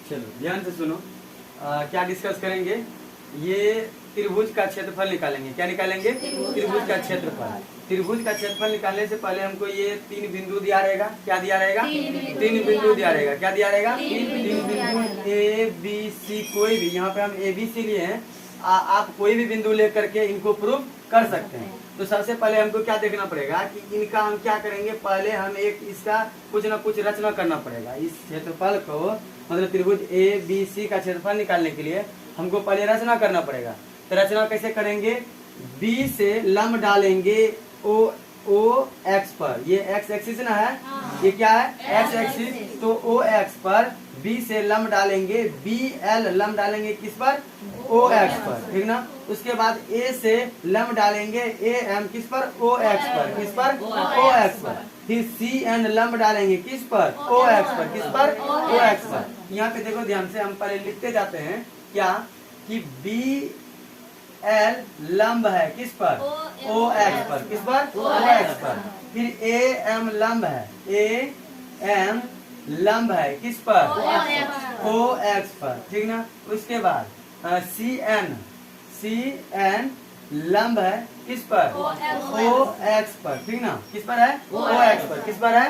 चलो ध्यान से सुनो। क्या डिस्कस करेंगे? ये त्रिभुज का क्षेत्रफल निकालेंगे। क्या निकालेंगे? त्रिभुज का क्षेत्रफल। त्रिभुज का क्षेत्रफल निकालने से पहले हमको ये 3 बिंदु दिया रहेगा। क्या दिया रहेगा? 3 बिंदु दिया रहेगा। क्या दिया रहेगा? 3 बिंदु ए बी सी। कोई भी, यहाँ पे हम ए बी सी लिए हैं, आप कोई भी बिंदु लेकर के इनको प्रूव कर सकते हैं। तो सबसे पहले हमको क्या देखना पड़ेगा कि इनका हम क्या करेंगे। पहले हम एक इसका कुछ ना कुछ रचना करना पड़ेगा। इस क्षेत्रफल को, मतलब त्रिभुज ए बी सी का क्षेत्रफल निकालने के लिए हमको पहले रचना करना पड़ेगा। तो रचना कैसे करेंगे? बी से लंब डालेंगे ओ एक्स पर। ये एक्स एक्सिस ना है, ये क्या है? X axis. तो ओ एक्स पर बी से लंब डालेंगे, बी एल लंब डालेंगे किस पर? ओ एक्स पर, ठीक ना। उसके बाद ए से लंब डालेंगे ए एम किस पर? ओ एक्स पर। किस पर? ओ एक्स पर। फिर सी एन लंब डालेंगे किस पर? ओ एक्स पर। किस पर? ओ एक्स पर। यहाँ पे देखो ध्यान से, हम पहले लिखते जाते हैं क्या कि बी एल लंब है किस पर? ओ एक्स पर। किस पर? ओ एक्स पर। फिर ए एम लंब है, ए एम लंब है किस पर? ओ एक्स पर, ठीक ना। उसके बाद सी एन लंब है किस पर? ओ एक्स पर, ठीक ना। किस पर है? ओ एक्स पर। किस पर है?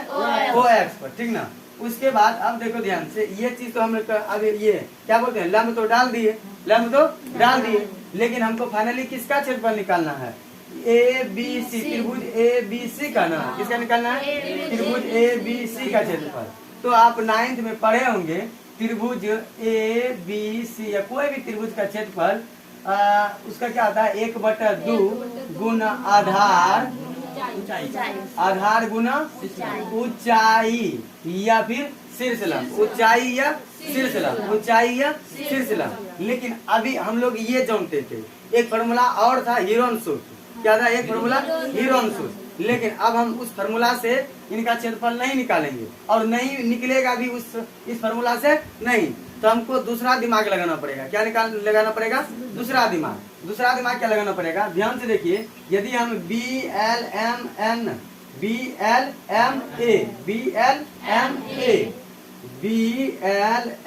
ओ एक्स पर, ठीक ना। उसके बाद अब देखो ध्यान से, ये चीज तो हम अब ये क्या बोलते हैं, लंब तो डाल दिए, लंब तो डाल दिए, लेकिन हमको फाइनली किसका क्षेत्रफल निकालना है? ए बी सी, त्रिभुज ए बी सी का ना। किसका निकालना है? त्रिभुज ए बी सी का क्षेत्रफल। तो आप 9th में पढ़े होंगे, त्रिभुज ए बी सी या कोई भी त्रिभुज का क्षेत्रफल उसका क्या होता है? 1/2 गुना आधार गुना ऊंचाई या फिर शीर्ष लंब। ऊंचाई या शीर्ष लंब, ऊंचाई या शीर्ष लंब। लेकिन अभी हम लोग ये जानते थे, एक फॉर्मूला और था हिरोनसूत्र। क्या था? एक फॉर्मूला हिरोनसूत्र। लेकिन अब हम उस फार्मूला से इनका क्षेत्रफल नहीं निकालेंगे और नहीं निकलेगा भी इस फार्मूला से नहीं। तो हमको दूसरा दिमाग लगाना पड़ेगा। क्या लगाना पड़ेगा? दूसरा दिमाग। दूसरा दिमाग क्या लगाना पड़ेगा? ध्यान से देखिए, यदि हम बी एल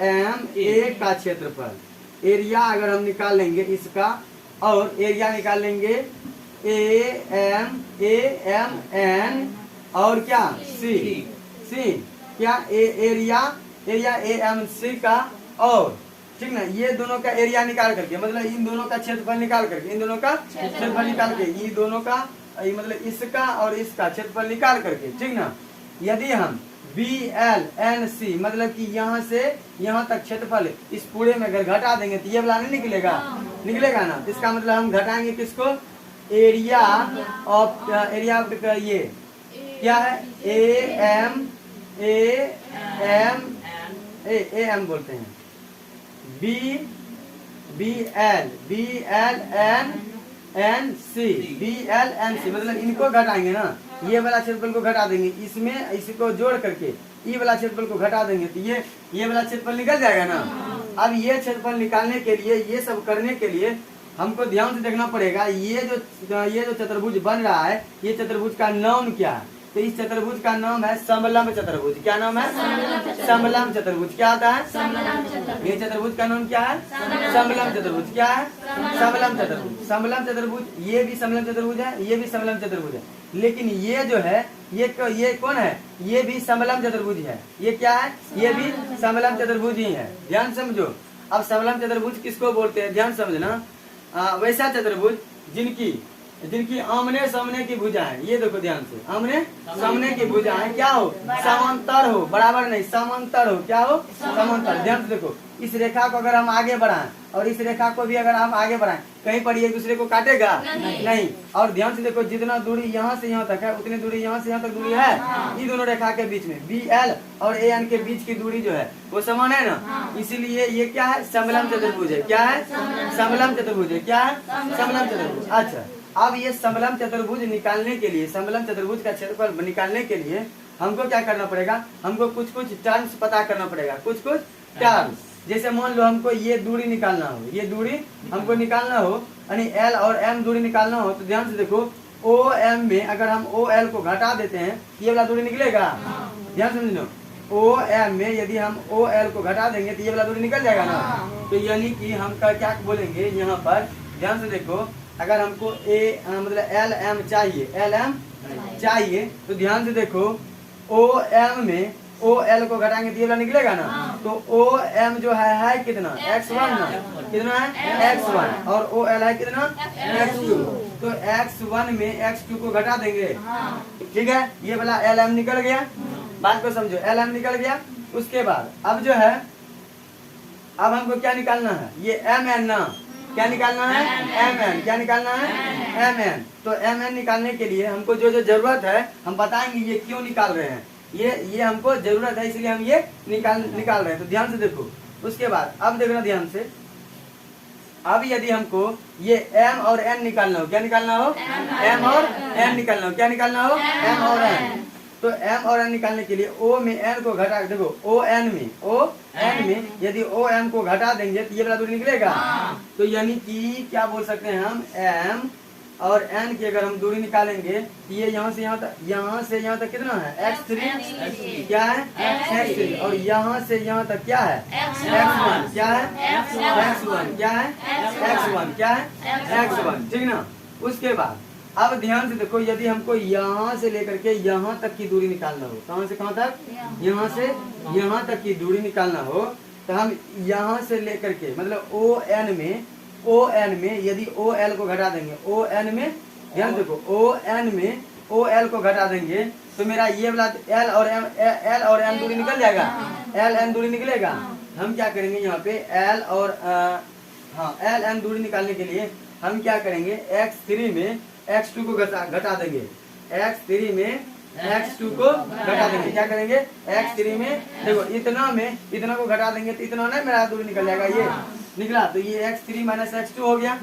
एम ए का क्षेत्रफल, एरिया अगर हम निकाल लेंगे इसका, और एरिया निकाल लेंगे ए एम एन और क्या सी क्या एरिया ए एम सी का, और ठीक ना, ये दोनों का एरिया निकाल करके, मतलब इन दोनों का क्षेत्रफल निकाल करके, इन दोनों का क्षेत्रफल निकाल के, ये दोनों का मतलब इसका और इसका क्षेत्रफल निकाल करके, ठीक ना। यदि हम बी एल एन सी मतलब कि यहाँ से यहाँ तक क्षेत्रफल इस पूरे में अगर घटा देंगे तो ये वाला नहीं निकलेगा? निकलेगा ना। इसका मतलब हम घटाएंगे किसको? एरिया ऑफ ये क्या है? ए एम बोलते हैं, बी एल एन सी मतलब इनको घटाएंगे ना, ये वाला क्षेत्रफल को घटा देंगे, इसमें इसको जोड़ करके ये वाला क्षेत्रफल को घटा देंगे तो ये वाला क्षेत्रफल निकल जाएगा ना। अब ये क्षेत्रफल निकालने के लिए, ये सब करने के लिए हमको ध्यान से देखना पड़ेगा, ये जो चतुर्भुज बन रहा है, ये चतुर्भुज का नाम क्या है? तो इस चतुर्भुज का नाम है समलंब चतुर्भुज। क्या नाम है? समलंब चतुर्भुज। क्या आता है? ये चतुर्भुज का नाम क्या है? समलंब चतुर्भुज। क्या है? समलंब चतुर्भुज। समलंब चतुर्भुज, ये भी समलंब चतुर्भुज है, ये भी समलंब चतुर्भुज है, लेकिन ये जो है ये कौन है? ये भी समलंब चतुर्भुज है। ये क्या है? ये भी समलंब चतुर्भुज ही है। ध्यान समझो। अब समलंब चतुर्भुज किसको बोलते हैं? ध्यान समझना। वैसा चतुर्भुज जिनकी आमने सामने की भुजाएं, ये देखो ध्यान से, आमने सामने की भुजाएं क्या हो? समांतर हो, बराबर नहीं, समांतर हो। क्या हो? समांतर। ध्यान से देखो, इस रेखा को अगर हम आगे बढ़ाएं और इस रेखा को भी अगर हम आगे बढ़ाएं, कहीं पर एक दूसरे को काटेगा? नहीं। और ध्यान से देखो, जितना दूरी यहाँ से यहाँ तक है उतनी दूरी यहाँ से यहाँ तक दूरी है। ये दोनों रेखा के बीच में बी एल और ए एन के बीच की दूरी जो है वो समान है ना, इसीलिए ये क्या है? समलंब चतुर्भुज है। क्या है? समलंब चतुर्भुज है। क्या है? समलंब चतुर्भुज। अच्छा, अब ये समलंब चतुर्भुज निकालने के लिए, समलंब चतुर्भुज का क्षेत्रफल निकालने के लिए हमको क्या करना पड़ेगा? हमको कुछ टर्म्स पता करना पड़ेगा, कुछ टर्म्स। जैसे मान लो हमको ये दूरी निकालना हो, ये दूरी हमको निकालना हो, यानी एल और एम दूरी निकालना हो, तो ध्यान से देखो, ओ एम में अगर हम ओ एल को घटा देते हैं, ये वाला दूरी निकलेगा। ध्यान समझ लो, ओ एम में यदि हम ओ एल को घटा देंगे तो ये वाला दूरी निकल जाएगा ना। तो यानी कि हम क्या बोलेंगे यहाँ पर, ध्यान से देखो, अगर हमको मतलब एल एम चाहिए, एल एम चाहिए, तो ध्यान से देखो ओ एम में ओ एल को घटाएंगे तो ये वाला निकलेगा ना। तो ओ एम जो है कितना, x1 ना, कितना है x1, और ओ एल है कितना x2। तो x1 में x2 को घटा देंगे, ठीक है, ये वाला एल एम निकल गया। बात को समझो, एल एम निकल गया। उसके बाद अब जो है, अब हमको क्या निकालना है, ये एम एन ना, क्या निकालना है, एम एन, क्या निकालना है, एम एन। तो एम एन निकालने के लिए हमको जो जो जरूरत है हम बताएंगे ये क्यों निकाल रहे हैं, ये हमको जरूरत है इसलिए हम ये निकाल रहे हैं। तो ध्यान से देखो, उसके बाद अब देखना ध्यान से, अब यदि हमको ये m और n निकालना हो, क्या निकालना हो, m और n निकालना हो, क्या निकालना हो, m और n। तो m और n निकालने के लिए o में n को घटा, देखो o n में यदि o m को घटा देंगे तो ये वाला दूरी निकलेगा। तो यानी कि क्या बोल सकते हैं हम, m और n की अगर हम दूरी निकालेंगे, ये यहाँ से यहाँ तक कितना है, x3, क्या है x3, और यहाँ से यहाँ तक क्या है, x1, क्या है x1, क्या है x1, क्या है x1, ठीक ना। उसके बाद अब ध्यान से देखो, यदि हमको यहाँ से लेकर के यहाँ तक की दूरी निकालना हो, कहाँ से कहाँ तक, यहाँ से यहाँ तक की दूरी निकालना हो, तो हम यहाँ से लेकर के मतलब ओ एन में यदि ओ एल को घटा देंगे, ओ एन में ध्यान देखो, ओ एन में ओ एल को घटा देंगे तो मेरा ये वाला एल और एन दूरी निकल जाएगा, एल एन दूरी निकलेगा। हम क्या करेंगे यहाँ पे एल और एल एन दूरी निकालने के लिए हम क्या करेंगे, x3 में x2 को घटा देंगे, x3 में x2 को घटा देंगे, क्या करेंगे, x3 में देखो इतना को घटा देंगे तो इतना ना मेरा दूरी निकल जाएगा, ये निकला। तो ये x3 माइनस x2 हो गया।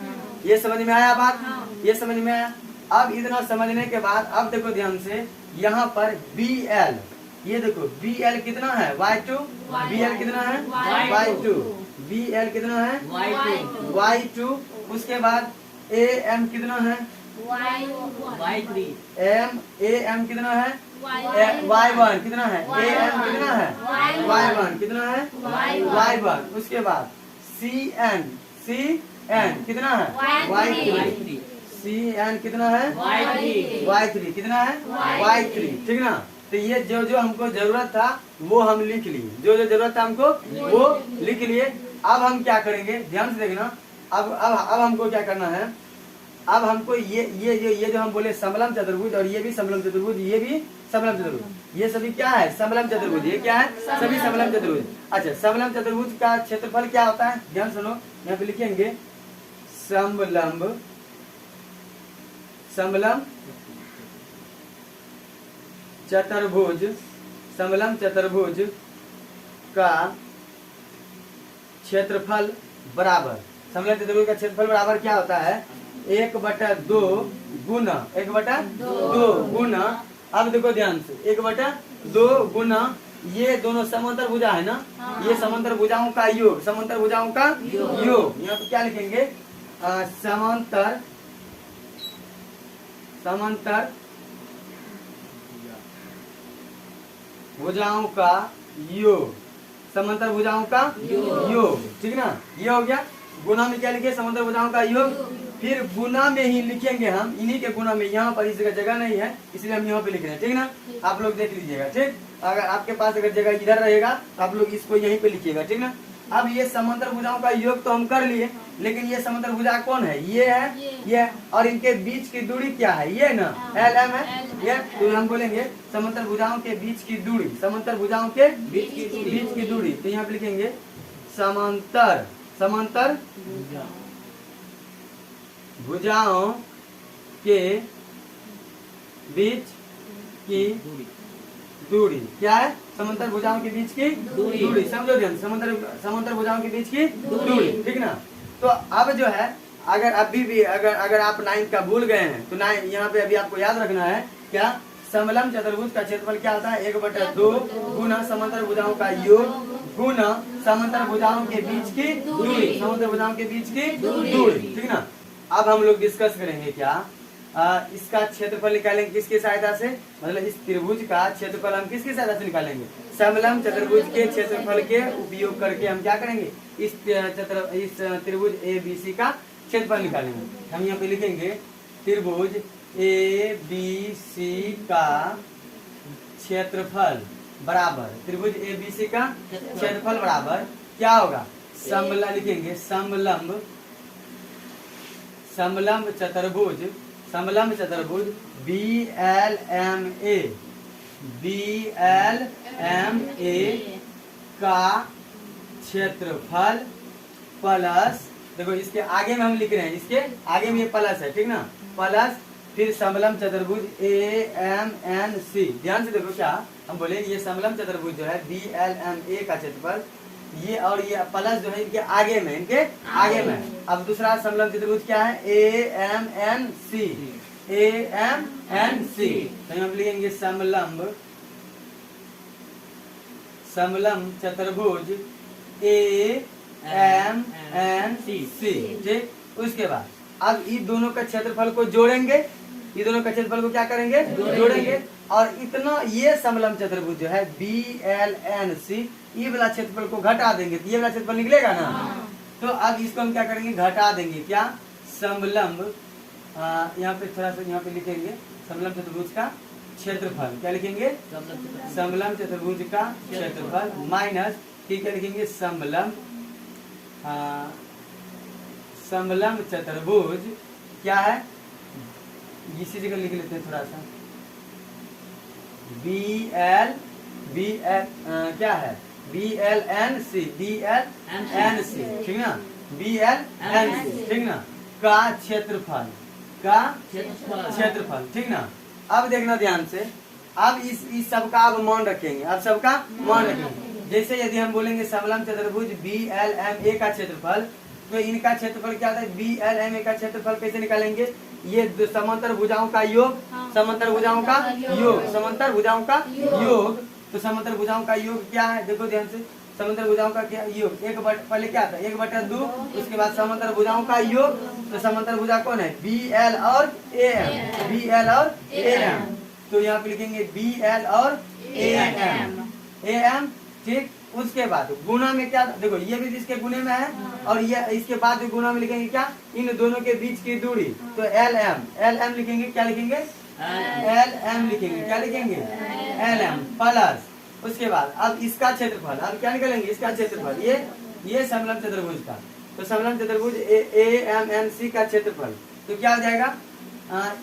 ये समझ में आया बात, ये समझ में आया। अब इतना समझने के बाद अब देखो ध्यान से, यहाँ पर BL, ये देखो BL कितना है, y2, BL कितना है y2, BL कितना है y2। उसके बाद AM कितना है y3, AM कितना है y1, कितना है AM कितना है y1, कितना है y1। उसके बाद CN कितना है y3, CN कितना है y3, कितना है y3, ठीक ना। तो ये जो जो हमको जरूरत था वो हम लिख लिए, जो जो जरूरत था हमको वो लिख लिए। अब हम क्या करेंगे, ध्यान से देखना, अब हमको क्या करना है, अब हमको ये जो हम बोले समलम चतुर्भुज, और ये भी समलम चतुर्भुज, ये भी समलम चतुर्भुज, ये सभी क्या है, समलम चतुर्भुज, ये क्या है, सभी समलम चतुर्भुज। अच्छा, समलम चतुर्भुज का क्षेत्रफल क्या होता है, ध्यान सुनो, यहाँ पे लिखेंगे समलम चतुर्भुज का क्षेत्रफल बराबर, समलम चतुर्भुज का क्षेत्रफल बराबर क्या होता है, 1/2 गुना, अब देखो ध्यान से, 1/2 गुना ये दोनों समांतर भुजा है ना, ये समांतर भुजाओं का योग, समांतर भुजाओं का योग। यहाँ पे क्या लिखेंगे, समांतर भुजाओं का योग, समांतर भुजाओं का योग, ठीक ना। ये हो गया। गुना में क्या लिखे, समांतर भुजाओं का योग। फिर गुना में ही लिखेंगे हम, इन्हीं के गुना में, यहाँ पर इस जगह नहीं है इसलिए हम यहाँ पे लिख रहे हैं, ठीक ना। आप लोग देख लीजिएगा, ठीक। अगर आपके पास अगर जगह इधर रहेगा तो आप लोग इसको यहीं पे लिखिएगा, ठीक ना। अब ये समांतर भुजाओं का योग तो हम कर लिए, लेकिन ये समांतर भुजा कौन है, ये है, ये, और इनके बीच की दूरी क्या है, ये ना, LM है, ये। तो हम बोलेंगे समांतर भुजाओं के बीच की दूरी, समांतर भुजाओं के बीच की दूरी, तो यहाँ पे लिखेंगे समांतर भुजाओं के बीच की दूरी क्या है, समांतर भुजाओं के बीच की दूरी, समझो ध्यान, समांतर भुजाओं के बीच की दूरी, ठीक ना। तो अब जो है, अगर अभी भी अगर आप 9 का भूल गए हैं तो 9 यहाँ पे अभी आपको याद रखना है, क्या, समलम चतुर्भुज का क्षेत्रफल क्या होता है, 1/2 गुना समांतर भुजाओं का योग गुना समांतर भुजाओं के बीच की दूरी, समांतर भुजाओं के बीच की दूरी, ठीक ना। अब हम लोग डिस्कस करेंगे क्या, इसका क्षेत्रफल निकालेंगे किसकी सहायता से, मतलब इस त्रिभुज का क्षेत्रफल हम किसकी सहायता से निकालेंगे, समलंब चतुर्भुज के क्षेत्रफल के उपयोग करके हम क्या करेंगे, इस त्रिभुज ABC का क्षेत्रफल निकालेंगे। हम यहाँ पे लिखेंगे त्रिभुज ABC का क्षेत्रफल बराबर, त्रिभुज ABC का क्षेत्रफल बराबर क्या होगा, समलंब लिखेंगे, समलंब चतुर्भुज BLMA का क्षेत्रफल प्लस, देखो इसके आगे में हम लिख रहे हैं, इसके आगे में ये प्लस है, ठीक ना, प्लस फिर समलंब चतुर्भुज AMNC। ध्यान से देखो क्या हम बोले, ये समलंब चतुर्भुज जो है BLMA का क्षेत्रफल, ये और ये प्लस जो है इनके आगे में, अब दूसरा समलंब चतुर्भुज क्या है, AMNC। तो हम लिखेंगे समलंब चतुर्भुज AMNC, ठीक। उसके बाद अब इन दोनों का क्षेत्रफल को जोड़ेंगे, ये दोनों का क्षेत्रफल को क्या करेंगे, जोड़ेंगे, और इतना ये समलंब चतुर्भुज जो है BLNC, ये वाला क्षेत्रफल को घटा देंगे तो ये वाला क्षेत्रफल निकलेगा ना। तो अब इसको हम क्या करेंगे, घटा देंगे, क्या, समलंब, यहाँ पे थोड़ा सा यहाँ पे लिखेंगे समलंब चतुर्भुज का क्षेत्रफल, क्या लिखेंगे, समलंब चतुर्भुज का क्षेत्रफल माइनस, ठीक है, लिखेंगे समलंब चतुर्भुज क्या है, इसी जगह लिख लेते हैं थोड़ा सा, क्या है, BLNC, ठीक ना, BLNC, ठीक ना, का क्षेत्रफल, ठीक ना। अब देखना ध्यान से, अब इस सब का अब मान रखेंगे, जैसे यदि हम बोलेंगे समलंब चतुर्भुज BLMA का क्षेत्रफल, तो इनका क्षेत्रफल क्या होता है, BLMA का क्षेत्रफल कैसे निकालेंगे, ये समांतर भुजाओं का योग, समांतर भुजाओं का योग, तो समांतर भुजाओं का योग क्या है, देखो ध्यान से, समांतर भुजाओं का क्या योग, पहले क्या था 1/2, उसके बाद समांतर भुजाओं का योग, तो समांतर भुजा कौन है, BL और AM, तो यहाँ पे लिखेंगे BL और AM, ठीक। उसके बाद गुणा में क्या, देखो ये भी इसके गुणे में है, और ये इसके बाद गुणा में लिखेंगे क्या, इन दोनों के बीच की दूरी, तो LM लिखेंगे, क्या लिखेंगे, LM लिखेंगे, क्या लिखेंगे, LM प्लस, उसके बाद अब इसका क्षेत्रफल, अब क्या निकालेंगे, इसका क्षेत्रफल, ये समलंब चतुर्भुज का, तो समलंब चतुर्भुज AMNC का क्षेत्रफल, तो क्या हो जाएगा,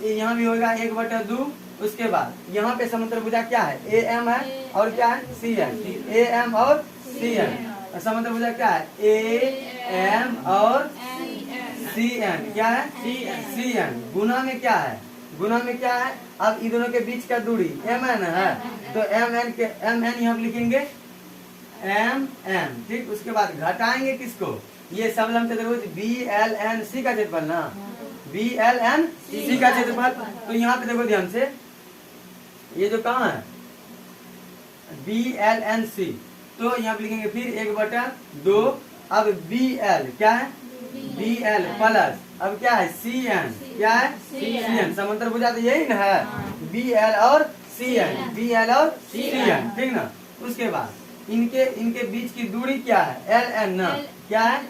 यहाँ भी होगा 1/2, उसके बाद यहाँ पे समांतर भुजा क्या है, AM है और क्या है, CN, AM और CN, समांतर भुजा क्या है, AM और CN, क्या है, CN, गुना में क्या है, अब इन दोनों के बीच का दूरी MN है, तो MN यहाँ लिखेंगे MM, ठीक। उसके बाद घटाएंगे किसको, ये समलंब चतुर्भुज BLNC का क्षेत्रफल ना, BLNC का क्षेत्रफल, तो यहाँ पे देखो ध्यान से, ये जो कहाँ है BLNC, तो यहाँ पे लिखेंगे फिर 1/2, अब BL क्या है, BL प्लस, अब क्या है CN, क्या है, CN, समांतर भुजा तो यही ना है, BL और CN, ठीक ना। उसके बाद इनके बीच की दूरी क्या है, LN ना, क्या है,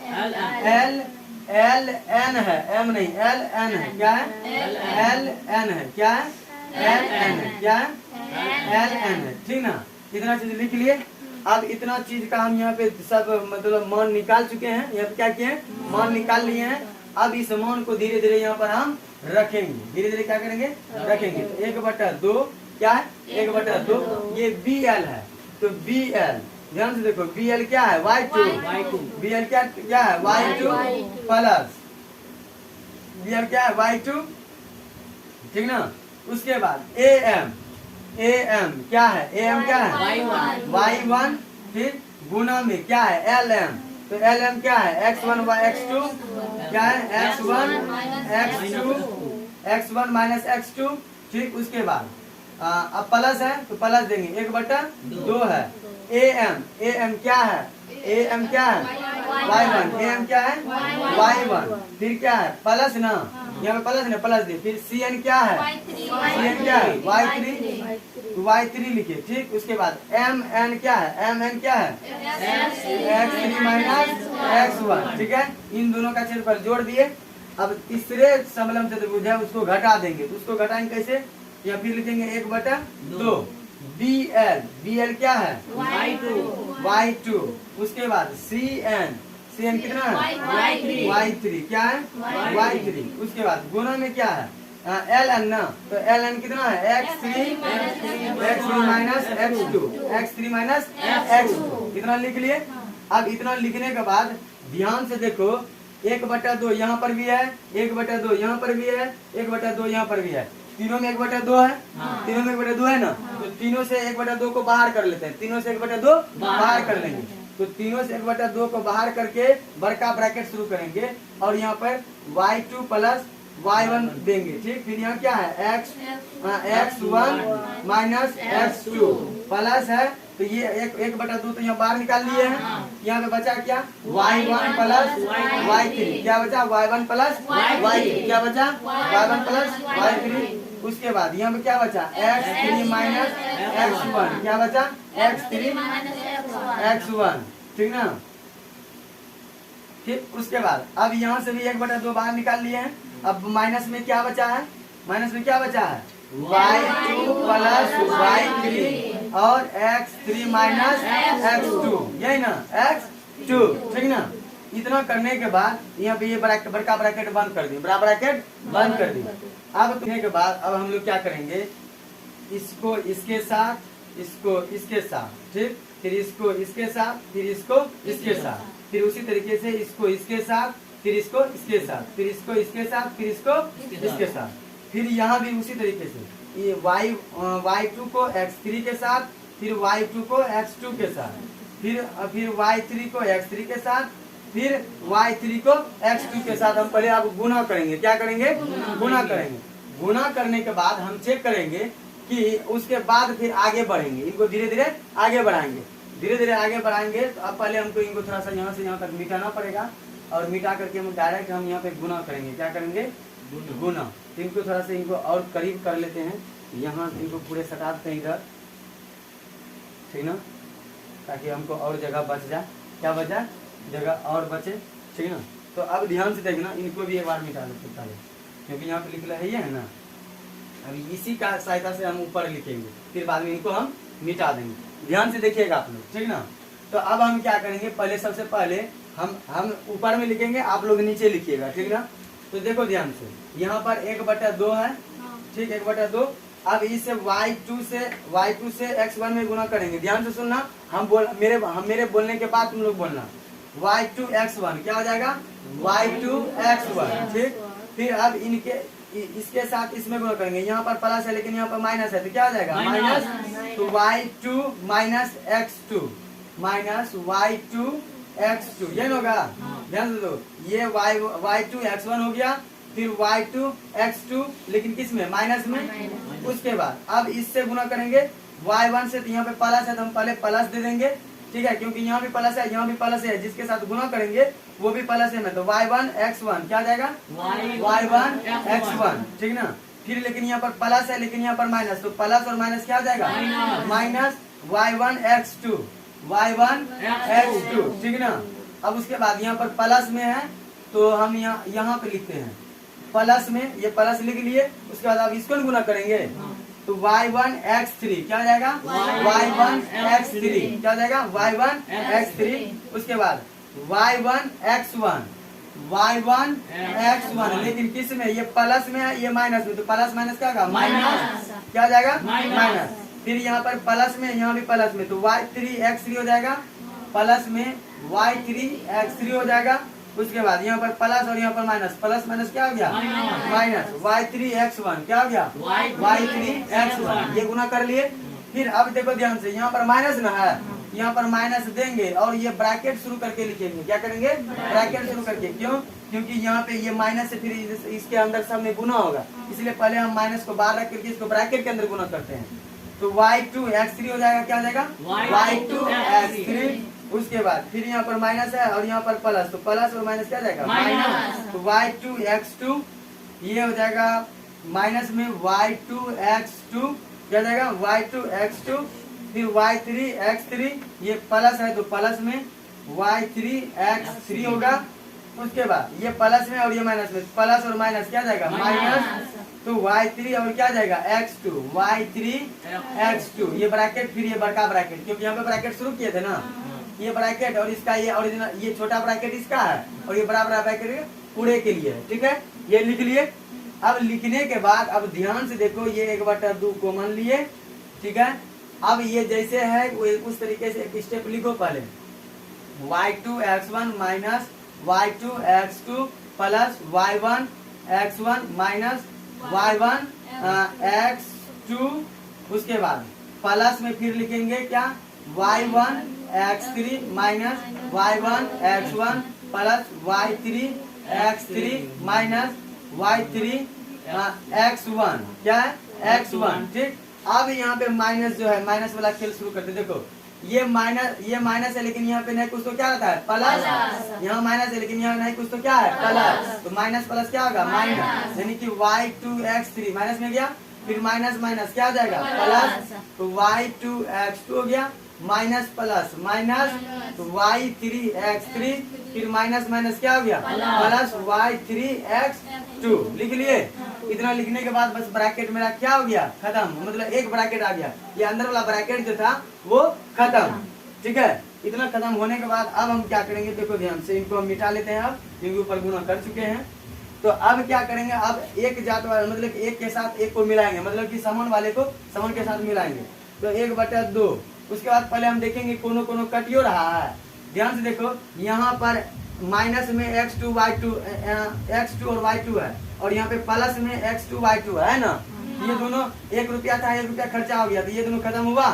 LN है, M नहीं, LN है, क्या है, LN है, क्या है, LN है, क्या है, LN है, ठीक ना। इतना चीज लिख लिए। अब इतना चीज का हम यहाँ पे सब मतलब मान निकाल चुके हैं, यहाँ पे क्या किए हैं, मान निकाल लिए हैं। अब इस मान को धीरे धीरे यहाँ पर हम रखेंगे, धीरे धीरे क्या करेंगे, रखेंगे। 1/2 क्या है, 1/2 ये BL है, तो BL ध्यान से देखो, BL क्या है, Y2, BL क्या है, Y2 प्लस BL क्या है, Y2, ठीक ना। उसके बाद AM क्या है, AM क्या है, Y1, फिर गुना में क्या है, LM, तो LM क्या है, X1 X2, क्या है, X1 माइनस X2, ठीक। उसके बाद अब प्लस है तो प्लस देंगे, 1/2 है। AM क्या है, AM क्या है, y1, am क्या है y1, फिर क्या है प्लस ना, यहाँ पे प्लस ना प्लस दे, फिर cn क्या है cn क्या है y3 लिखिए, ठीक। उसके बाद mn क्या है mn क्या है x3 माइनस x1, ठीक है। इन दोनों का क्षेत्रफल जोड़ दिए। अब तीसरे समलंब चतुर्भुज है उसको घटा देंगे, तो उसको घटाएंगे कैसे, या फिर लिखेंगे 1/2 bl क्या है y2, उसके बाद cn कितना है y3 क्या है y3, उसके बाद गुणा में क्या है ln ना, तो ln कितना है x3 माइनस x2 इतना लिख लिए। अब इतना लिखने के बाद ध्यान से देखो 1/2 यहाँ पर भी है, 1/2 यहाँ पर भी है, 1/2 यहाँ पर भी है, तीनों में 1/2 है, तीनों में 1/2 है ना, तो तीनों से 1/2 को बाहर कर लेते हैं, तीनों से 1/2 बाहर कर लेंगे, तो तीनों से 1/2 को बाहर करके बड़का ब्रैकेट शुरू करेंगे और यहाँ पर y2 प्लस y1 देंगे, ठीक। फिर यहाँ क्या है x1 माइनस x2 प्लस है, तो ये 1/2 तो यहाँ बाहर निकाल लिए हैं, यहाँ पे बचा क्या y1 प्लस y3, क्या बचा y1 प्लस y3, क्या बचा y1 प्लस y3। उसके बाद यहाँ पे क्या बचा x3 माइनस x1, क्या बचा x3 x1, ठीक ना, ठीक। उसके बाद अब यहाँ से भी 1/2 बाहर निकाल लिए हैं। अब माइनस में क्या बचा है y2 प्लस y3 और x3 माइनस x2, यही ना x2, ठीक ना। इतना करने के बाद यहाँ पे ये बड़का ब्रैकेट बंद कर दिए, बड़ा ब्रैकेट बंद कर दिए। अब करने के बाद अब हम लोग क्या करेंगे, इसको इसके साथ, इसको इसके साथ, ठीक, फिर इसको इसके साथ, फिर इसको इसके साथ, फिर उसी तरीके से इसको इसके साथ, फिर इसको इसके साथ, फिर इसको इसके साथ, फिर इसको इसके साथ, फिर यहाँ भी उसी तरीके से ये y2 को x3 के साथ, फिर y2 को x2 के साथ, फिर y3 को x3 के साथ, फिर y3 को x2 के साथ हम पहले अब गुना करेंगे। क्या करेंगे गुना करेंगे। गुना करने के बाद हम चेक करेंगे कि उसके बाद फिर आगे बढ़ेंगे, इनको धीरे धीरे आगे बढ़ाएंगे, धीरे धीरे आगे बढ़ाएंगे। तो अब पहले हमको इनको थोड़ा सा यहाँ से यहाँ तक मिटाना पड़ेगा और मिटा करके हम डायरेक्ट हम यहाँ पे गुना करेंगे। क्या करेंगे गुना। तो इनको थोड़ा सा इनको और करीब कर लेते हैं, यहाँ इनको पूरे सटा देते हैं इधर, ठीक ना, ताकि हमको और जगह बच जाए। क्या बच जाए जगह और बचे, ठीक ना। तो अब ध्यान से देखना, इनको भी एक बार मिटा देते पहले, क्योंकि यहाँ पे लिखना है ना। अभी इसी का सहायता से हम ऊपर लिखेंगे, फिर बाद में इनको हम मिटा देंगे। ध्यान से देखिएगा आप लोग, ठीक ना। तो अब हम क्या करेंगे, पहले सबसे पहले हम ऊपर में लिखेंगे, आप लोग नीचे लिखिएगा, ठीक ना। तो देखो ध्यान से, यहाँ पर 1/2 है, ठीक, 1/2। अब इसे y2 से x1 में गुना करेंगे। ध्यान से सुनना, मेरे बोलने के बाद तुम लोग बोलना। y2 x1 क्या हो जाएगा y2 x1, ठीक। फिर अब इसके साथ इसमें गुना करेंगे। यहाँ पर प्लस है लेकिन यहाँ पर माइनस है, तो क्या हो जाएगा माइनस। तो y2 minus x2 minus y2 x2, ये होगा। ध्यान से दो, ये y2 x1 हो गया, फिर y2 x2 लेकिन किस में माइनस में। उसके बाद अब इससे गुना करेंगे y1 से, तो यहाँ पे प्लस है तो हम पहले प्लस दे देंगे, ठीक है, क्योंकि यहाँ भी प्लस है यहाँ भी प्लस है, जिसके साथ गुना करेंगे वो भी प्लस है में। तो y1 x1 क्या जाएगा y1 x1, ठीक ना। फिर लेकिन यहाँ पर प्लस है लेकिन यहाँ पर माइनस, तो प्लस और माइनस क्या जाएगा minus y1 x2 y1 x2, ठीक ना। अब उसके बाद यहाँ पर प्लस में है तो हम यहाँ पे लिखते हैं प्लस में, ये प्लस लिख लिए। उसके बाद अब इसको गुना करेंगे तो y1 x3 क्या जाएगा y1 x3 क्या जाएगा y1 x3। उसके बाद y1 x1 लेकिन किस में, ये प्लस में है ये माइनस में, तो प्लस माइनस क्या होगा माइनस, क्या जाएगा माइनस। फिर यहाँ पर प्लस में, यहाँ भी प्लस में, तो y3 x3 हो जाएगा, प्लस में y3 x3 हो जाएगा। उसके बाद यहाँ पर प्लस और यहाँ पर माइनस, प्लस माइनस क्या हो गया माइनस, y3 x1 क्या हो गया y3 x1, ये गुना कर लिए। फिर अब देखो ध्यान से, यहाँ पर माइनस ना है, यहाँ पर माइनस देंगे और ये ब्रैकेट शुरू करके लिखेंगे। क्या करेंगे ब्रैकेट शुरू करके, क्यों, क्योंकि यहाँ पे ये माइनस से फिर इसके अंदर सब में गुना होगा, इसलिए पहले हम माइनस को बाहर रख करके इसको ब्रैकेट के अंदर गुना करते हैं। तो y2 x3 हो जाएगा, क्या हो जाएगा y2 x3 उसके बाद फिर यहाँ पर माइनस है और यहाँ पर प्लस, तो प्लस और माइनस क्या जाएगा माइनस। तो y2 x2 ये हो जाएगा माइनस में y2 x2 क्या जाएगा y2 x2, फिर y3 x3 ये प्लस है तो प्लस में y3 x3 होगा। उसके बाद ये प्लस में और ये माइनस में, प्लस और माइनस क्या जाएगा माइनस, तो y3 और क्या जाएगा x2 y3 x2 ये ब्रैकेट, फिर ये बड़का ब्रैकेट, क्योंकि यहाँ पे ब्रैकेट शुरू किए थे ना, ये ब्रैकेट और इसका ये ओरिजिनल, ये छोटा ब्रैकेट इसका है और ये बड़ा ब्रैकेट पूरे के लिए है, ठीक है, ये लिख लिए। अब लिखने के बाद अब ध्यान से देखो, ये 1/2 कॉमन लिए, ठीक है। अब ये जैसे है वो उस तरीके से एक स्टेप लिखो पहले, y2 x1 minus y2 x2 plus y1 x1 minus y1 x2, उसके बाद प्लस में फिर लिखेंगे क्या y1 x3 minus y1 x1 plus y3 x3 minus y3 x1 क्या है x1, ठीक। अब यहाँ पे माइनस जो है, माइनस वाला खेल शुरू करते, देखो ये माइनस है लेकिन यहाँ पे नहीं कुछ तो क्या रहता है प्लस, यहाँ माइनस है लेकिन यहाँ नहीं कुछ तो क्या है प्लस, तो माइनस प्लस क्या होगा माइनस, यानी कि y2 x3 माइनस में गया, फिर माइनस माइनस क्या आ जाएगा प्लस, तो y2 x2 हो गया माइनस प्लस माइनस, तो y3 x3 फिर माइनस माइनस क्या हो गया प्लस y3 x2, लिख लिए। इतना लिखने के बाद बस ब्रैकेट मेरा क्या हो गया खत्म, मतलब एक ब्रैकेट आ गया, ये अंदर वाला ब्रैकेट जो था वो खत्म, ठीक है। इतना खत्म होने के बाद अब हम क्या करेंगे, देखो ध्यान से, इनको हम मिटा लेते हैं, अब इनके ऊपर गुना कर चुके हैं, तो अब क्या करेंगे, अब एक जात वाला मतलब एक के साथ एक को मिलाएंगे, मतलब कि समन वाले को समन के साथ मिलाएंगे, तो 1/2। उसके बाद पहले हम देखेंगे कोनो कोनो कटियो रहा है, ध्यान से देखो, यहाँ पर माइनस में x2 और y2 है और यहाँ पे प्लस में x2 y2 है ना, ये दोनों 1 रुपया था, 1 रुपया खर्चा हो गया, तो ये दोनों खत्म हुआ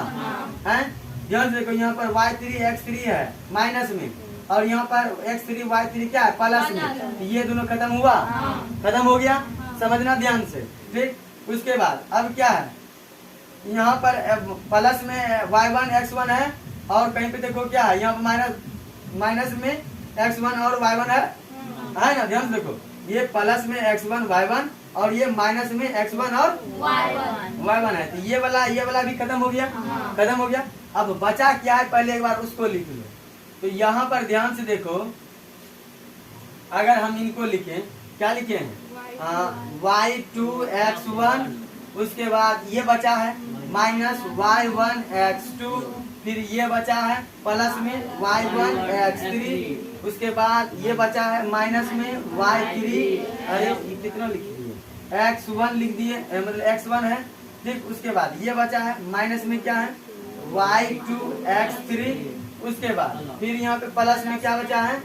है। ध्यान से देखो, यहाँ पर y3 x3 है माइनस में और यहाँ पर x3 y3 क्या है प्लस में, ये दोनों खत्म हुआ, खत्म हो गया, समझना ध्यान से, ठीक। उसके बाद अब क्या है, यहाँ पर प्लस में y1 x1 है और कहीं पे देखो क्या है, यहाँ पर माइनस में x1 और y1 है ना, ध्यान से देखो, ये प्लस में x1 y1 और ये माइनस में x1 और y1 है, तो ये वाला भी खत्म हो गया, खत्म हो गया। अब बचा क्या है, पहले एक बार उसको लिख लो, तो यहाँ पर ध्यान से देखो, अगर हम इनको लिखें, क्या लिखे हैं y2 x1, उसके बाद ये बचा है माइनस y1 x2, फिर ये बचा है प्लस में y1 x3, उसके बाद ये बचा है माइनस में y3, अरे कितना लिख दिए x1 लिख दिए, मतलब x1 है, ठीक। उसके बाद ये बचा है माइनस में क्या है y2 x3, उसके बाद फिर यहाँ पे प्लस में क्या बचा है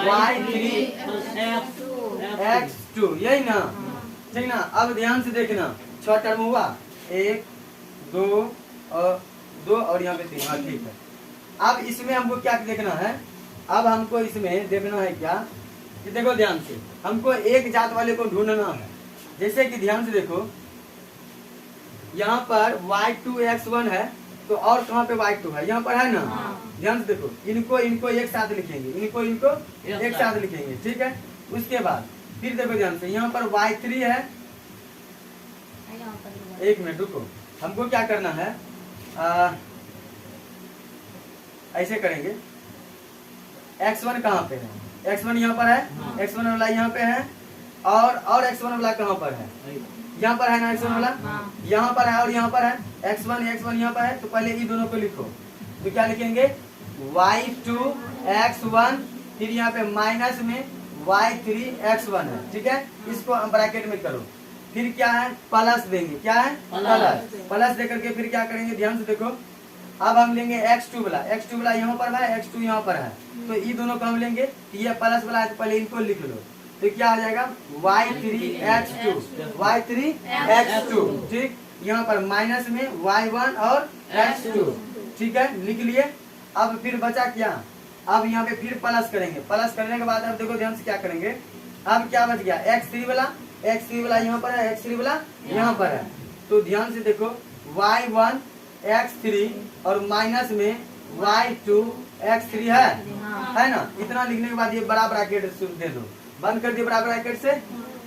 y3 x2, यही ना, ठीक ना। अब ध्यान से देखना, 6 टर्म हुआ, 1 2 और यहाँ पे 3, हाँ ठीक है। अब इसमें हमको क्या देखना है, अब हमको इसमें देखना है क्या कि देखो ध्यान से, हमको एक जात वाले को ढूंढना है, जैसे कि ध्यान से देखो, यहाँ पर y2 x1 है, तो और कहाँ पे y2 है, यहाँ पर है ना, ध्यान से देखो, इनको एक साथ लिखेंगे, इनको एक साथ लिखेंगे, ठीक है। उसके बाद फिर देखो ध्यान से, यहाँ पर y3 है, एक मिनट रुको, हमको क्या करना है, ऐसे करेंगे, x1 कहाँ पे है, x1 यहाँ पर है, x1 वाला यहाँ पे है, और x1 वाला कहाँ पर है, यहाँ पर है ना, x1 वाला यहाँ पर है और यहाँ पर है, x1 यहाँ पर है, तो पहले ये दोनों को लिखो, तो क्या लिखेंगे y2 x1, फिर यहाँ पे माइनस में y3 x1 है, ठीक है। इसको हम ब्रैकेट में करो, फिर क्या है प्लस देंगे, क्या है प्लस दे करके फिर क्या करेंगे, ध्यान से देखो, अब हम लेंगे x2 वाला यहाँ पर है, x2 यहाँ पर है, तो ये दोनों को हम लेंगे, ये प्लस वाला है तो पहले इनको लिख लो, तो क्या आ जाएगा y3 x2, ठीक। यहाँ पर माइनस में y1 और x2, ठीक है, लिख लिए। अब फिर बचा क्या, अब यहाँ पे फिर प्लस करेंगे, प्लस करने के बाद अब देखो ध्यान से क्या करेंगे, अब क्या बच गया x3 वाला यहाँ पर है, x3 वाला यहाँ पर है, तो ध्यान से देखो y1 x3 और माइनस में y2 x3 है ना। इतना लिखने के बाद ये बड़ा ब्रैकेट दे दो, बंद कर दिए बड़ा ब्रैकेट से।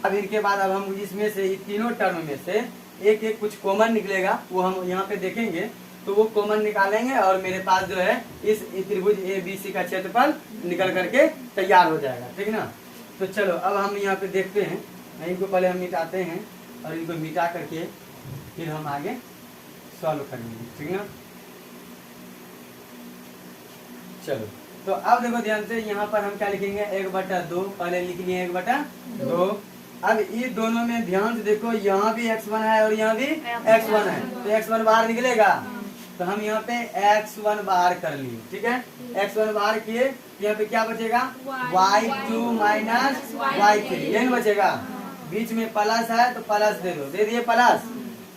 अब इनके बाद अब हम इसमें से तीनों टर्म में से एक एक कुछ कॉमन निकलेगा, वो हम यहाँ पे देखेंगे, तो वो कॉमन निकालेंगे और मेरे पास जो है इस त्रिभुज ABC का क्षेत्रफल निकल करके तैयार हो जाएगा, ठीक ना। तो चलो अब हम यहाँ पे देखते हैं, इनको पहले हम मिटाते हैं और इनको मिटा करके फिर हम आगे सॉल्व करेंगे, ठीक ना। चलो तो अब देखो ध्यान से, यहाँ पर हम क्या लिखेंगे 1/2, पहले लिख लिए 1/2। अब ये दोनों में ध्यान से देखो, यहाँ भी x1 है और यहाँ भी x1 है, तो x1 बाहर निकलेगा, तो हम यहाँ पे x1 बाहर कर लिए, ठीक है। x1 बाहर किए, यहाँ पे क्या बचेगा y2 माइनस y3, यही बचेगा। बीच में प्लस है तो प्लस दे दो, दे दिए प्लस।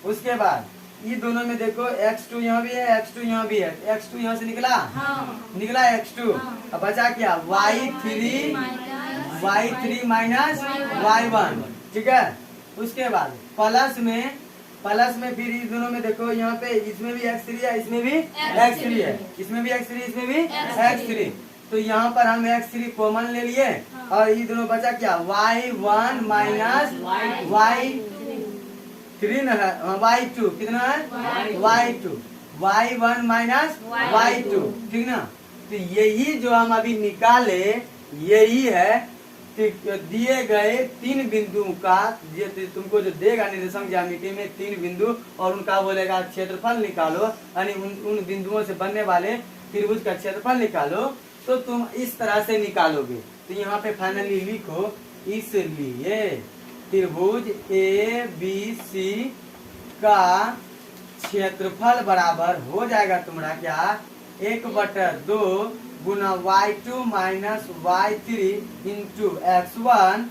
उसके बाद ये दोनों में देखो x2 यहाँ भी है, x2 यहाँ भी है, x2 यहाँ से निकला, निकला x2, अब बचा क्या y3 माइनस y1, ठीक है। उसके बाद प्लस में फिर इस दोनों में देखो, यहाँ पे इसमें भी x3 है, इसमें भी x3 है, इसमें भी x3, इसमें भी x3, तो यहाँ पर हम x3 कॉमन ले लिए और ये दोनों बचा क्या y1 माइनस y3 न है, y2 कितना है y2, y1 माइनस y2, ठीक ना। तो यही जो हम अभी निकाले यही है दिए गए 3 बिंदुओं का, तुमको जो देगा निर्देशांक ज्यामिति में 3 बिंदु और उनका बोलेगा क्षेत्रफल निकालो, यानी उन बिंदुओं से बनने वाले त्रिभुज का क्षेत्रफल निकालो, तो तुम इस तरह से निकालोगे। तो यहाँ पे फाइनली लिखो, इसलिए त्रिभुज ABC का क्षेत्रफल बराबर हो जाएगा तुम्हारा क्या 1/2 गुना y2 minus y3 into x1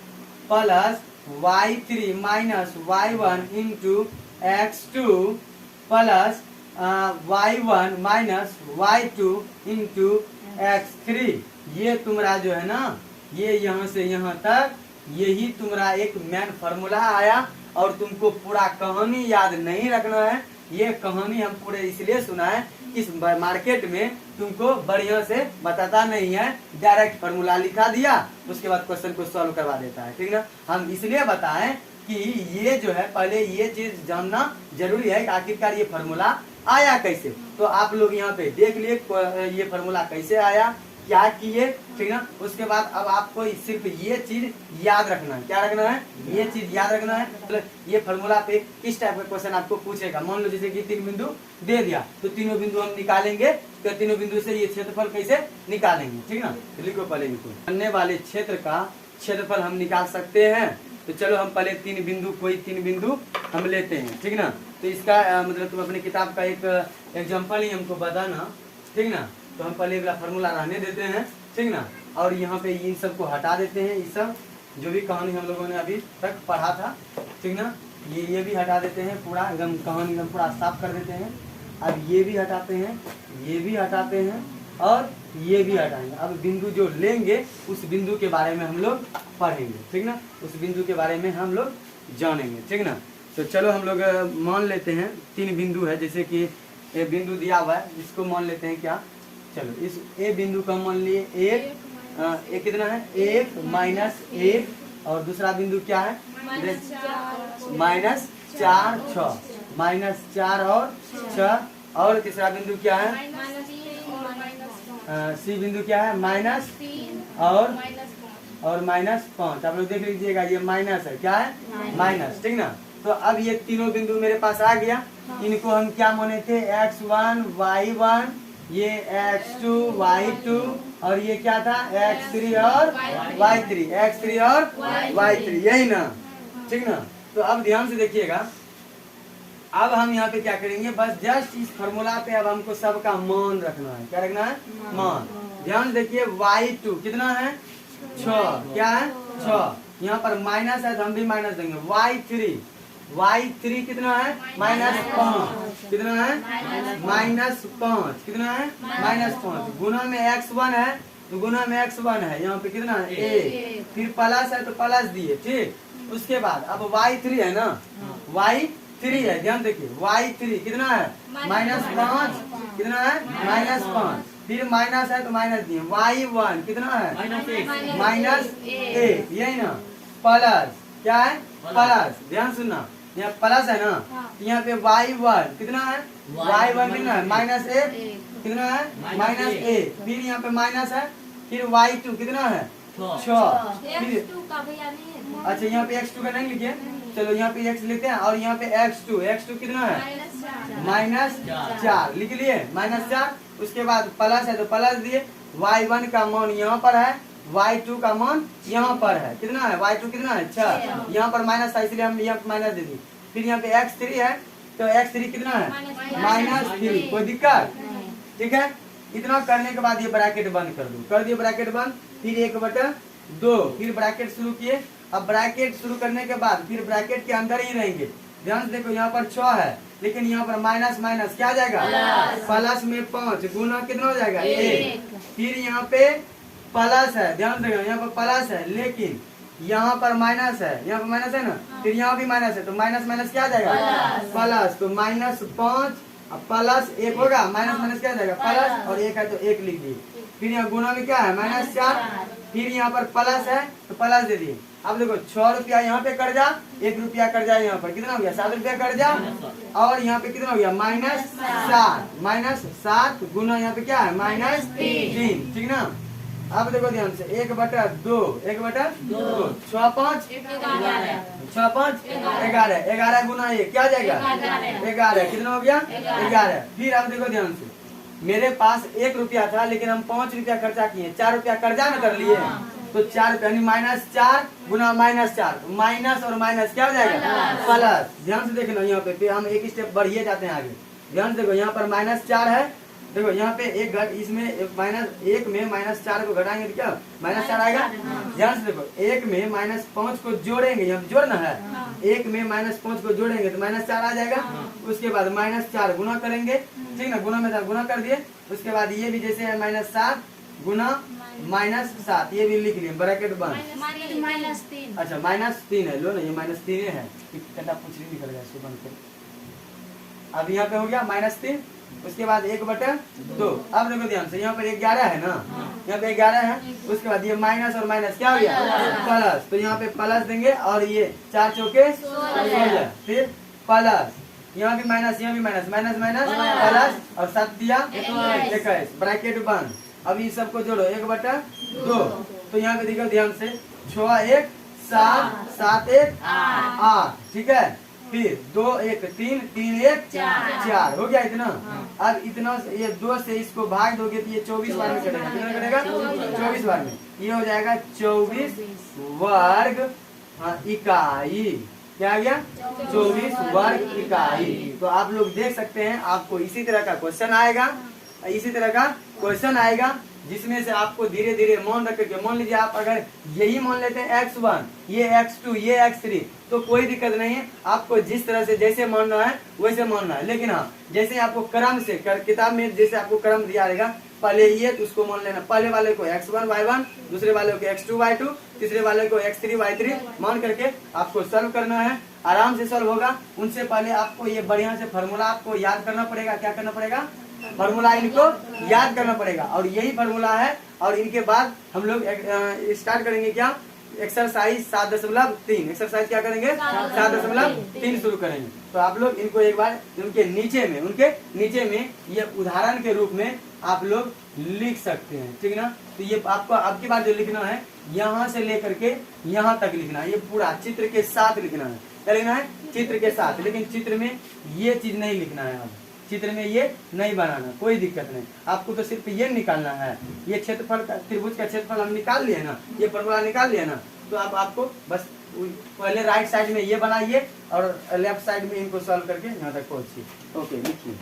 plus y3 minus y1 into x2 plus y1 minus y2 into x3। ये तुम्हारा जो है ना, ये यहाँ से यहाँ तक यही तुम्हारा एक मेन फार्मूला आया। और तुमको पूरा कहानी याद नहीं रखना है, ये कहानी हम पूरे इसलिए सुना है, इस मार्केट में तुमको बढ़िया से बताता नहीं है, डायरेक्ट फार्मूला लिखा दिया, उसके बाद क्वेश्चन को सॉल्व करवा देता है, ठीक ना। हम इसलिए बताएं कि ये जो है पहले ये चीज जानना जरूरी है कि आखिरकार ये फार्मूला आया कैसे। तो आप लोग यहाँ पे देख लिए ये फार्मूला कैसे आया, क्या किए, ठीक ना। उसके बाद अब आपको सिर्फ ये चीज याद रखना है, क्या रखना है, ये चीज याद रखना है। मतलब ये फार्मूला पे किस टाइप का क्वेश्चन आपको पूछेगा। मान लो जैसे कि 3 बिंदु दे दिया, तो तीनों बिंदु हम निकालेंगे, तो तीनों बिंदु से ये क्षेत्रफल कैसे निकालेंगे, ठीक ना। तो लिखो पहले लिखो, बनने वाले क्षेत्र का क्षेत्रफल हम निकाल सकते हैं। तो चलो हम पहले 3 बिंदु, कोई 3 बिंदु हम लेते हैं, ठीक ना। तो इसका मतलब तुम अपनी किताब का एक एग्जाम्पल ही हमको बताना, ठीक ना। तो हम पहले वाला फार्मूला रहने देते हैं, ठीक ना। और यहाँ पे इन सब को हटा देते हैं, ये सब जो भी कहानी हम लोगों ने अभी तक पढ़ा था, ठीक ना, ये भी हटा देते हैं, पूरा एकदम कहानी एकदम पूरा साफ कर देते हैं। अब ये भी हटाते हैं, ये भी हटाते हैं और ये भी हटाएंगे। अब बिंदु जो लेंगे उस बिंदु के बारे में हम लोग पढ़ेंगे, ठीक ना, उस बिंदु के बारे में हम लोग जानेंगे, ठीक ना। तो चलो हम लोग मान लेते हैं 3 बिंदु है, जैसे कि ये बिंदु दिया हुआ है, इसको मान लेते हैं क्या, चलो इस ए बिंदु का मान लिए 1 कितना है 1 माइनस 1 और दूसरा बिंदु क्या है -4 6 -4 और 6 और तीसरा बिंदु क्या है सी बिंदु क्या है -3 और -5। आप लोग देख लीजिएगा ये माइनस है, क्या है माइनस, ठीक ना। तो अब ये तीनों बिंदु मेरे पास आ गया, इनको हम क्या माने थे x1 y1, ये x2 y2 और ये क्या था x3 और y3, यही ना, ठीक ना। तो अब ध्यान से देखिएगा, अब हम यहाँ पे क्या करेंगे, बस जस्ट इस फार्मूला पे अब हमको सबका मान रखना है, क्या रखना है मान। ध्यान देखिए y2 कितना है 6, क्या है 6, यहाँ पर माइनस है तो हम भी माइनस देंगे। y3 कितना है -5, कितना है -5, कितना है -5, गुना में x1 है तो गुना में x1 है, यहाँ पे कितना है a, फिर प्लस है तो प्लस दिए, ठीक। उसके बाद अब y3 है ना, 3 है, ध्यान देखिए y3 कितना है -5, कितना है -5, फिर माइनस है तो माइनस दिए, y1 कितना है -8, यही ना, प्लस क्या है प्लस, ध्यान सुनना यहाँ प्लस है ना, यहाँ पे y1 कितना है y1 कितना है -8, कितना है -8, फिर यहाँ पे माइनस है, फिर y2 कितना है 6, फिर अच्छा यहाँ पे x2 का नहीं लिखिए, चलो यहाँ पे x लिखते हैं, और यहाँ पे x2 कितना है -4, लिख लिए -4, उसके बाद प्लस है तो प्लस दिए, y1 का मान यहाँ पर है, y2 का मान यहाँ पर है, कितना है y2 कितना है 6, यहाँ पर माइनस था इसलिए हम यहाँ माइनस दे दिए, फिर यहाँ पे x3 है तो x3 कितना है -3, कोई दिक्कत, ठीक है। इतना करने के बाद ये ब्रैकेट बंद कर दो, कर दिए ब्रैकेट बंद, फिर 1/2, फिर ब्रैकेट शुरू किए, अब ब्रैकेट शुरू करने के बाद फिर ब्रैकेट के अंदर ही रहेंगे, ध्यान से देखो यहाँ पर 6 है, लेकिन यहाँ पर माइनस माइनस क्या आ जाएगा प्लस में 5 गुना कितना हो जाएगा 1, फिर यहाँ पे प्लस है, ध्यान देखो यहाँ पर प्लस है, लेकिन यहाँ पर माइनस है, यहाँ पर माइनस है ना, फिर यहाँ भी माइनस है, तो माइनस माइनस क्या आ जाएगा प्लस, तो -5 अब प्लस 1 होगा, माइनस माइनस क्या आ जाएगा प्लस, और 1 है तो 1 लिख दिए, फिर यहाँ गुना में क्या है -4, फिर यहाँ पर प्लस है तो प्लस दे दिए। अब देखो 6 रुपया यहाँ पे कर जा, 1 रुपया कर जा, यहाँ पर कितना हो गया 7 रुपया कर जा, और यहाँ पे कितना हो गया -7 गुना यहाँ पे क्या है -3, ठीक ना। अब देखो ध्यान से 1/2, 6 5 11 गुना 1 क्या जाएगा 11, कितना हो गया 11। फिर अब देखो ध्यान से, मेरे पास 1 रुपया था, लेकिन हम 5 रुपया खर्चा किए, 4 रुपया कर्जा न कर लिए, तो 4 रुपया -4 गुना -4, माइनस और माइनस क्या हो जाएगा प्लस, ध्यान से देखना यहाँ पे, फिर हम एक स्टेप बढ़िए जाते हैं आगे, ध्यान से देखो यहाँ पर -4 है, देखो यहाँ पे इसमें -1 में -4 को घटाएंगे तो क्या -4 आएगा, ध्यान से देखो 1 में -5 को जोड़ेंगे, यहाँ जोड़ना है, 1 में -5 को जोड़ेंगे तो -4 आ जाएगा, उसके बाद -4 गुना करेंगे, ठीक ना, गुना में था गुना कर दिए, उसके बाद ये भी जैसे है -7 गुना -7, ये भी लिख लिए ब्रैकेट बंद, -3, अच्छा -3 है, लो ना ये -3 है, पूछ रही निकल गया इसको बंद कर, अब यहाँ पे हो गया -3, उसके बाद 1/2, अब देखो ध्यान से यहाँ पर 11 है ना, यहाँ पे 11 है, उसके बाद ये माइनस और माइनस क्या हो गया प्लस, तो यहाँ पे प्लस देंगे, और ये 4 चौके 16, फिर प्लस, यहाँ भी माइनस, यहाँ भी माइनस, माइनस माइनस प्लस, और 7 दिया 21, ब्रैकेट बंद। अब इन सबको जोड़ो 1/2, तो यहाँ पे देखो ध्यान से 6 1 7 7 1 8, ठीक है, फिर 2 1 3 3 1 4 हो गया इतना। अब इतना ये 2 से इसको भाग दोगे तो ये 24 बार में कटेगा, कितना कटेगा 24 बार में, ये हो जाएगा 24 वर्ग इकाई, क्या आ गया 24 वर्ग इकाई। तो आप लोग देख सकते हैं, आपको इसी तरह का क्वेश्चन आएगा, इसी तरह का क्वेश्चन आएगा, जिसमें से आपको धीरे धीरे मान रख के, मान लीजिए आप अगर यही मान लेते हैं x1, ये x2, ये x3, तो कोई दिक्कत नहीं है, आपको जिस तरह से जैसे मानना है वैसे मानना है। लेकिन हाँ, जैसे आपको क्रम से किताब में जैसे आपको क्रम दिया रहेगा, पहले ये तो उसको मान लेना, पहले वाले को x1 y1, दूसरे वाले को x2 y2, तीसरे वाले को x3 y3 मान करके आपको सॉल्व करना है, आराम से सॉल्व होगा। उनसे पहले आपको ये बढ़िया से फार्मूला आपको याद करना पड़ेगा, क्या करना पड़ेगा फार्मूला इनको याद करना पड़ेगा, और यही फार्मूला है। और इनके बाद हम लोग स्टार्ट करेंगे क्या, एक्सरसाइज 7.3, एक्सरसाइज क्या करेंगे 7.3 शुरू करेंगे। तो आप लोग इनको एक बार उनके नीचे में ये उदाहरण के रूप में आप लोग लिख सकते हैं, ठीक ना। तो ये आपको अब की बार जो लिखना है, यहाँ से लेकर के यहाँ तक लिखना है, ये पूरा चित्र के साथ लिखना है, क्या लिखना है चित्र के साथ। लेकिन चित्र में ये चीज नहीं लिखना है, अब चित्र में ये नहीं बनाना, कोई दिक्कत नहीं, आपको तो सिर्फ ये निकालना है। ये क्षेत्रफल त्रिभुज का क्षेत्रफल हम निकाल लिए ना, ये फॉर्मूला निकाल लिया ना, तो अब आपको बस पहले राइट साइड में ये बनाइए और लेफ्ट साइड में इनको सॉल्व करके यहाँ तक पहुंचिए। ओके, लिखिए।